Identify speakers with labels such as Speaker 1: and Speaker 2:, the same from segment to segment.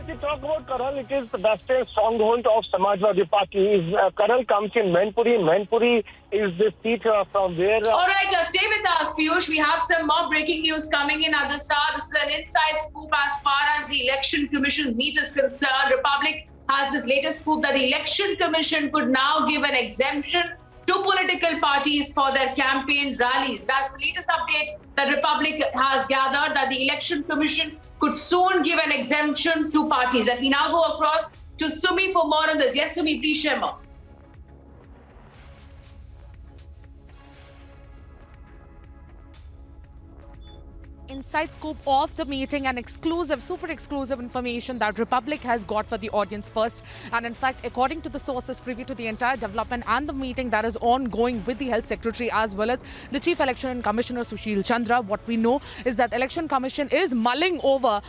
Speaker 1: If you talk about Karal, it is the western stronghold of Samajwadi Party. Karal comes in Mainpuri. Mainpuri is the seat from where...
Speaker 2: All right, just stay with us, Piyush. We have some more breaking news coming in at the start. This is an inside scoop as far as the Election Commission's meet is concerned. Republic has this latest scoop that the Election Commission could now give an exemption to political parties for their campaign rallies. That's the latest update that Republic has gathered, that the Election Commission could soon give an exemption to parties. Let me now go across to Sumi for more on this. Yes, Sumi, please share more.
Speaker 3: Inside scoop of the meeting and exclusive, super exclusive information that Republic has got for the audience first. And in fact, according to the sources privy to the entire development and the meeting that is ongoing with the Health Secretary as well as the Chief Election Commissioner Sushil Chandra, what we know is that Election Commission is mulling over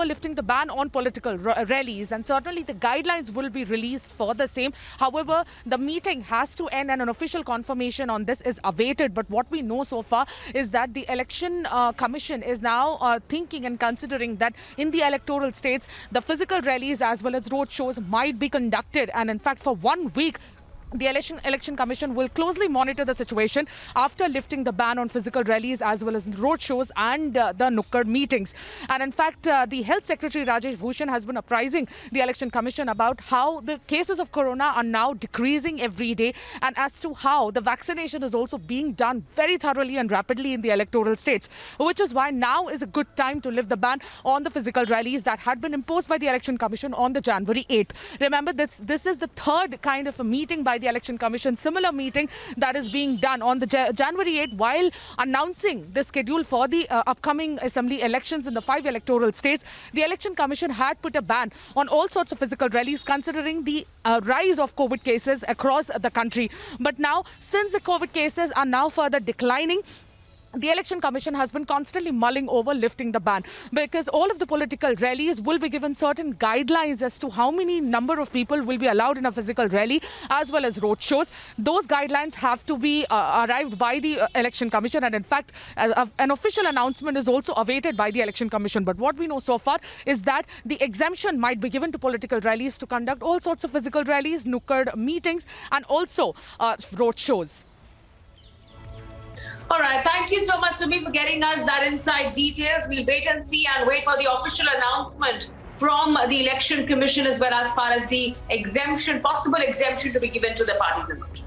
Speaker 3: lifting the ban on political rallies, and certainly the guidelines will be released for the same. However, the meeting has to end and an official confirmation on this is awaited. But what we know so far is that the Election Commission is now thinking and considering that in the electoral states, the physical rallies as well as road shows might be conducted. And in fact, for 1 week, the Election Commission will closely monitor the situation after lifting the ban on physical rallies as well as road shows and the Nukkad meetings. And in fact, the Health Secretary Rajesh Bhushan has been apprising the Election Commission about how the cases of corona are now decreasing every day, and as to how the vaccination is also being done very thoroughly and rapidly in the electoral states, which is why now is a good time to lift the ban on the physical rallies that had been imposed by the Election Commission on the January 8th. Remember, this is the third kind of a meeting by the Election Commission, similar meeting that is being done on the January 8th while announcing the schedule for the upcoming assembly elections in the 5 electoral states. The Election Commission had put a ban on all sorts of physical rallies considering the rise of COVID cases across the country. But now, since the COVID cases are now further declining, the Election Commission has been constantly mulling over lifting the ban, because all of the political rallies will be given certain guidelines as to how many number of people will be allowed in a physical rally as well as road shows. Those guidelines have to be arrived by the Election Commission, and in fact an official announcement is also awaited by the Election Commission. But what we know so far is that the exemption might be given to political rallies to conduct all sorts of physical rallies, Nukkad meetings and also road shows.
Speaker 2: All right. Thank you so much, Sumi, for getting us that inside details. We'll wait and see and wait for the official announcement from the Election Commission as well as far as the exemption, possible exemption to be given to the parties involved.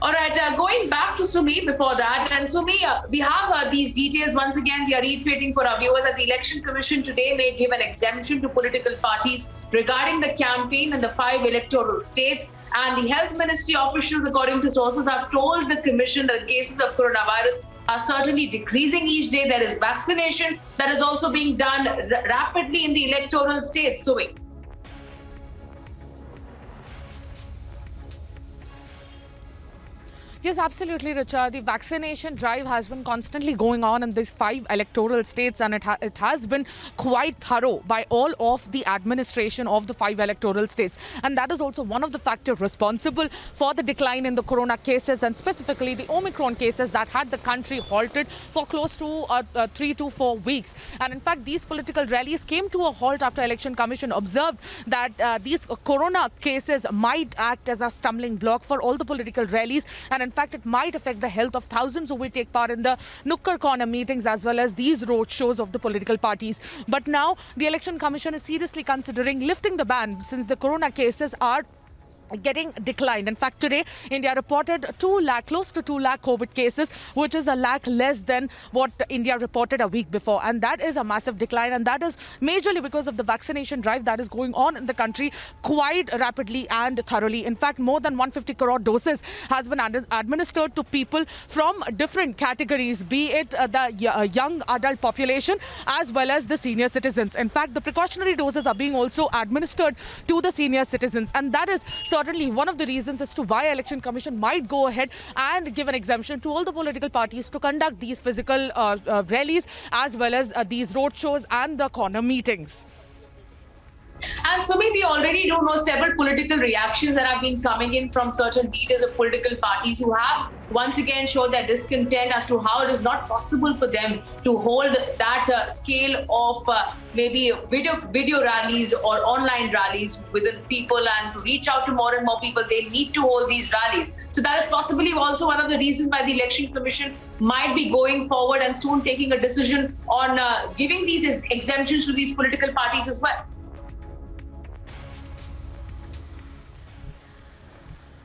Speaker 2: All right, going back to Sumi before that. And Sumi, we have these details. Once again, we are reiterating for our viewers that the Election Commission today may give an exemption to political parties regarding the campaign in the 5 electoral states. And the Health Ministry officials, according to sources, have told the Commission that cases of coronavirus are certainly decreasing each day. There is vaccination that is also being done rapidly in the electoral states. Sumi.
Speaker 3: Yes, absolutely, Richa. The vaccination drive has been constantly going on in these 5 electoral states, and it has been quite thorough by all of the administration of the 5 electoral states. And that is also one of the factors responsible for the decline in the corona cases, and specifically the Omicron cases that had the country halted for close to 3 to 4 weeks. And in fact, these political rallies came to a halt after Election Commission observed that these corona cases might act as a stumbling block for all the political rallies. And in fact, it might affect the health of thousands who will take part in the Nukkad corner meetings as well as these road shows of the political parties. But now the Election Commission is seriously considering lifting the ban since the corona cases are getting declined. In fact, today India reported 2 lakh, close to 2 lakh COVID cases, which is a lakh less than what India reported a week before. And that is a massive decline, and that is majorly because of the vaccination drive that is going on in the country quite rapidly and thoroughly. In fact, more than 150 crore doses has been administered to people from different categories, be it the young adult population as well as the senior citizens. In fact, the precautionary doses are being also administered to the senior citizens, and that is certainly one of the reasons as to why Election Commission might go ahead and give an exemption to all the political parties to conduct these physical rallies as well as these road shows and the corner meetings.
Speaker 2: And Sumi, we already do know several political reactions that have been coming in from certain leaders of political parties who have once again showed their discontent as to how it is not possible for them to hold that scale of maybe video rallies or online rallies within people, and to reach out to more and more people, they need to hold these rallies. So that is possibly also one of the reasons why the Election Commission might be going forward and soon taking a decision on giving these exemptions to these political parties as well.